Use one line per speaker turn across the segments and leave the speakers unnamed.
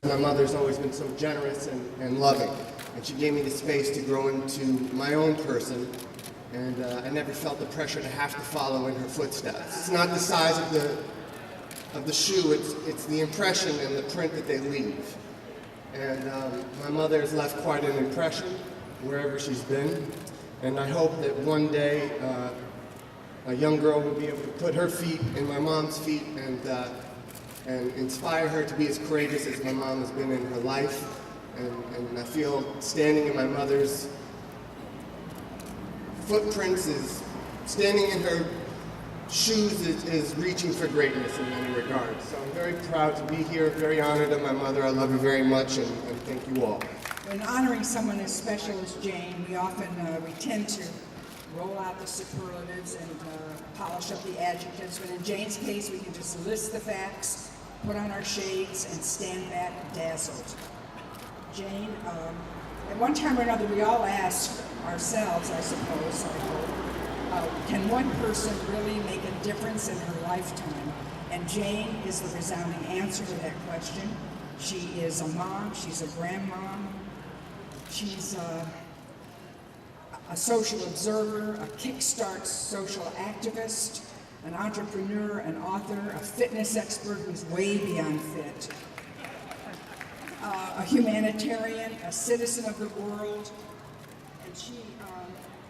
My mother's always been so generous and loving, and she gave me the space to grow into my own person, and I never felt the pressure to have to follow in her footsteps. It's not the size of the shoe, it's the impression and the print that they leave. And my mother has left quite an impression wherever she's been, and I hope that one day a young girl will be able to put her feet in my mom's feet and inspire her to be as courageous as my mom has been in her life. And I feel standing in my mother's footprints is standing in her shoes is reaching for greatness in many regards. So I'm very proud to be here, very honored of my mother. I love her very much, and thank you all.
When honoring someone as special as Jane, we tend to roll out the superlatives and polish up the adjectives, but in Jane's case, we can just list the facts, put on our shades, and stand back dazzled. Jane, at one time or another, we all ask ourselves, I suppose, I hope, can one person really make a difference in her lifetime? And Jane is the resounding answer to that question. She is a mom, she's a grandmom, she's a social observer, a Kickstart social activist, an entrepreneur, an author, a fitness expert who's way beyond fit, a humanitarian, a citizen of the world,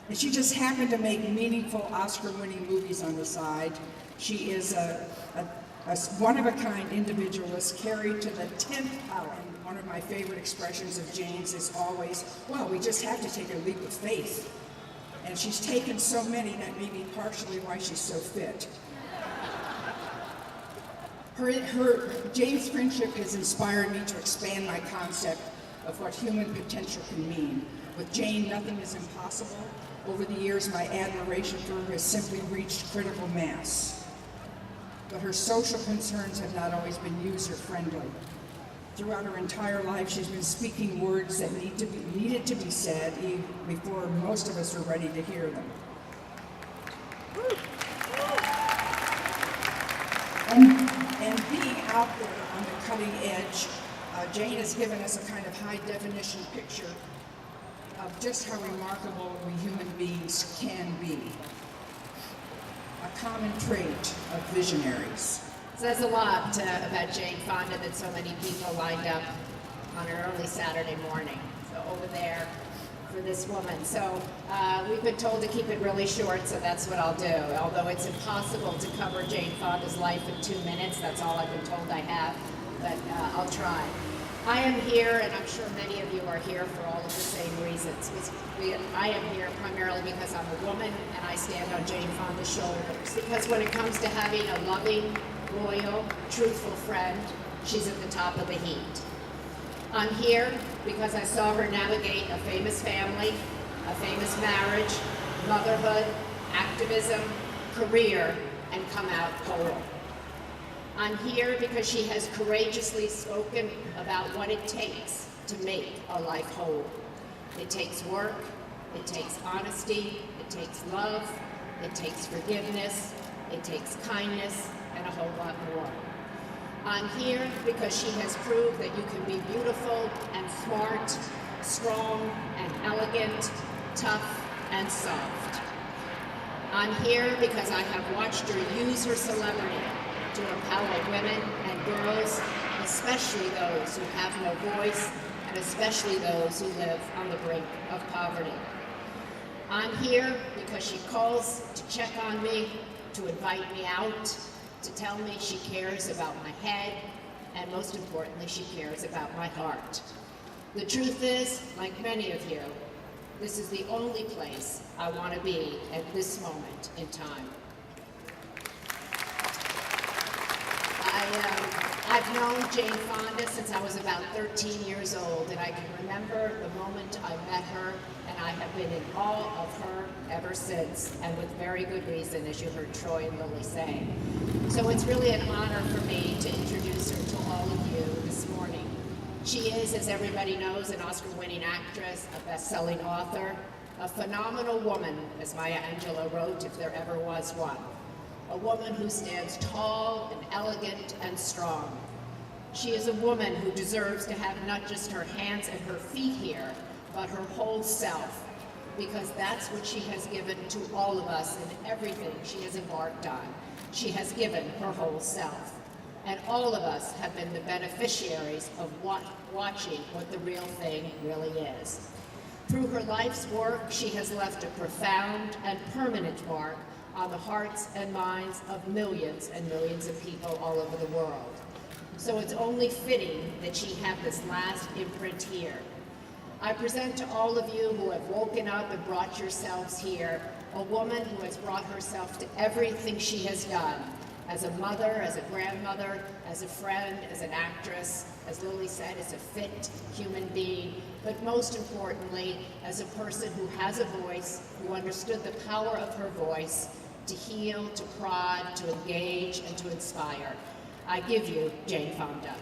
and she just happened to make meaningful Oscar-winning movies on the side. She is a one-of-a-kind individualist carried to the 10th power. And one of my favorite expressions of Jane's is always, well, we just have to take a leap of faith. And she's taken so many that may be partially why she's so fit. Jane's friendship has inspired me to expand my concept of what human potential can mean. With Jane, nothing is impossible. Over the years, my admiration for her has simply reached critical mass. But her social concerns have not always been user-friendly. Throughout her entire life, she's been speaking words that needed to be said even before most of us are ready to hear them. And being out there on the cutting edge, Jane has given us a kind of high-definition picture of just how remarkable we human beings can be. A common trait of visionaries.
Says a lot about Jane Fonda that so many people lined up on an early Saturday morning. So over there for this woman. So we've been told to keep it really short, so that's what I'll do. Although it's impossible to cover Jane Fonda's life in 2 minutes, that's all I've been told I have, but I'll try. I am here, and I'm sure many of you are here for all of the same reasons. I am here primarily because I'm a woman and I stand on Jane Fonda's shoulders. Because when it comes to having a loving, loyal, truthful friend, she's at the top of the heap. I'm here because I saw her navigate a famous family, a famous marriage, motherhood, activism, career, and come out whole. I'm here because she has courageously spoken about what it takes to make a life whole. It takes work, it takes honesty, it takes love, it takes forgiveness, it takes kindness, and a whole lot more. I'm here because she has proved that you can be beautiful and smart, strong and elegant, tough and soft. I'm here because I have watched her use her celebrity to empower women and girls, especially those who have no voice, and especially those who live on the brink of poverty. I'm here because she calls to check on me, to invite me out, to tell me she cares about my head, and most importantly, she cares about my heart. The truth is, like many of you, this is the only place I want to be at this moment in time. I've known Jane Fonda since I was about 13 years old, and I can remember the moment I met her, and I have been in awe of her ever since, and with very good reason, as you heard Troy and Lily say. So it's really an honor for me to introduce her to all of you this morning. She is, as everybody knows, an Oscar-winning actress, a best-selling author, a phenomenal woman, as Maya Angelou wrote, if there ever was one. A woman who stands tall and elegant and strong. She is a woman who deserves to have not just her hands and her feet here, but her whole self, because that's what she has given to all of us in everything she has embarked on. She has given her whole self. And all of us have been the beneficiaries of watching what the real thing really is. Through her life's work, she has left a profound and permanent mark on the hearts and minds of millions and millions of people all over the world. So it's only fitting that she have this last imprint here. I present to all of you who have woken up and brought yourselves here, a woman who has brought herself to everything she has done, as a mother, as a grandmother, as a friend, as an actress, as Lily said, as a fit human being, but most importantly, as a person who has a voice, who understood the power of her voice to heal, to prod, to engage, and to inspire. I give you Jane Fonda.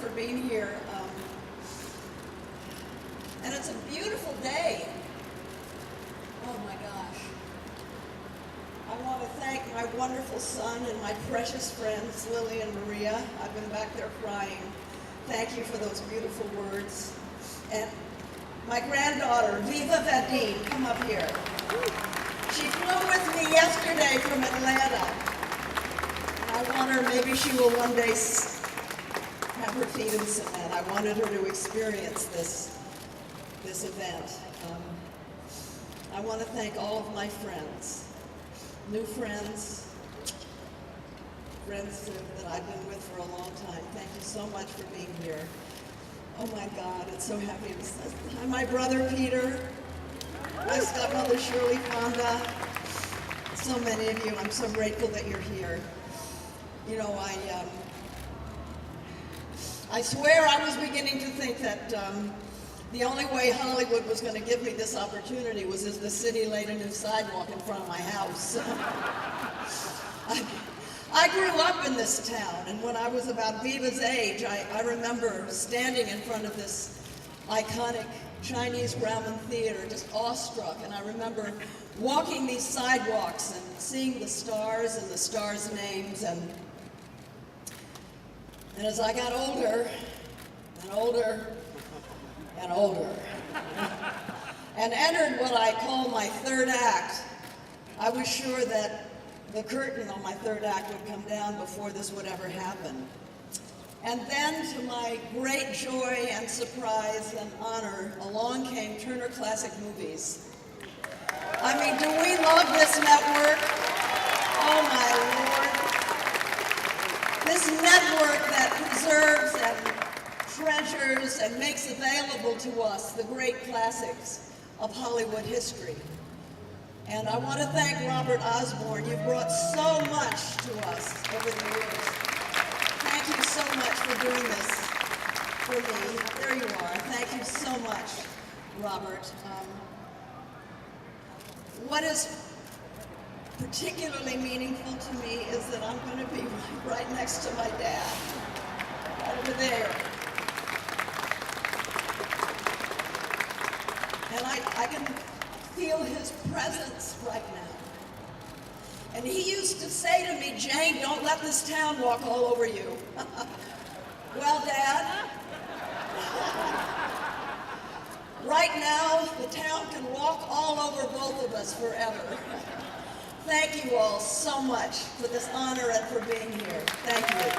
For being here. And it's a beautiful day. Oh my gosh. I want to thank my wonderful son and my precious friends, Lily and Maria. I've been back there crying. Thank you for those beautiful words. And my granddaughter, Viva Vadim, come up here. She flew with me yesterday from Atlanta. And I want her, maybe she will one day have her feet in cement. I wanted her to experience this event. I want to thank all of my friends, new friends, friends that I've been with for a long time. Thank you so much for being here. Oh my God, it's so happy to see. Hi, my brother Peter, my stepmother Shirley Fonda, so many of you. I'm so grateful that you're here. You know, I swear I was beginning to think that the only way Hollywood was going to give me this opportunity was if the city laid a new sidewalk in front of my house. I grew up in this town, and when I was about Viva's age, I remember standing in front of this iconic Chinese Grauman theater, just awestruck, and I remember walking these sidewalks and seeing the stars and the stars' names, and as I got older, and older, and older, and entered what I call my third act, I was sure that the curtain on my third act would come down before this would ever happen. And then, to my great joy and surprise and honor, along came Turner Classic Movies. I mean, do we love this network? Oh my Lord. This network that preserves and treasures and makes available to us the great classics of Hollywood history. And I want to thank Robert Osborne. You've brought so much to us over the years. Thank you so much for doing this for me. There you are. Thank you so much, Robert. What is particularly meaningful to me is that I'm going to be right next to my dad, right over there. And I can feel his presence right now. And he used to say to me, Jane, don't let this town walk all over you. Well, Dad, right now the town can walk all over both of us forever. Thank you all so much for this honor and for being here. Thank you.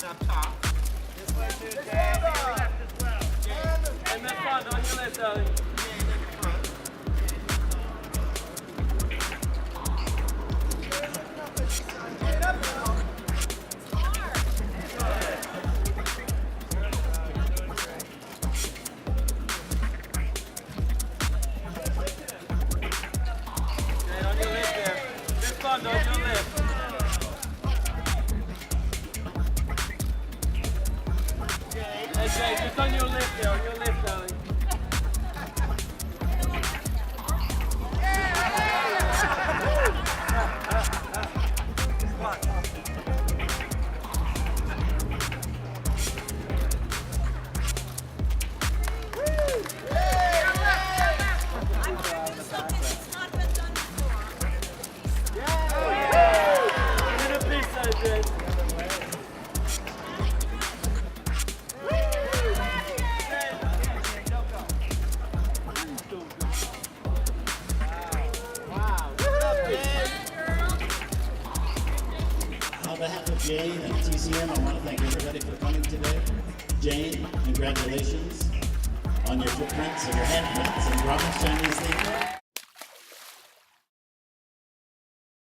Up top. This way to the left as well. And that's fun. On your left, darling. On your left. Hey, Jay, just on your left there, on your left, darling.
Jane and TCM, I want to thank everybody for coming today. Jane, congratulations on your footprints and your handprints and Grauman's Chinese Theatre.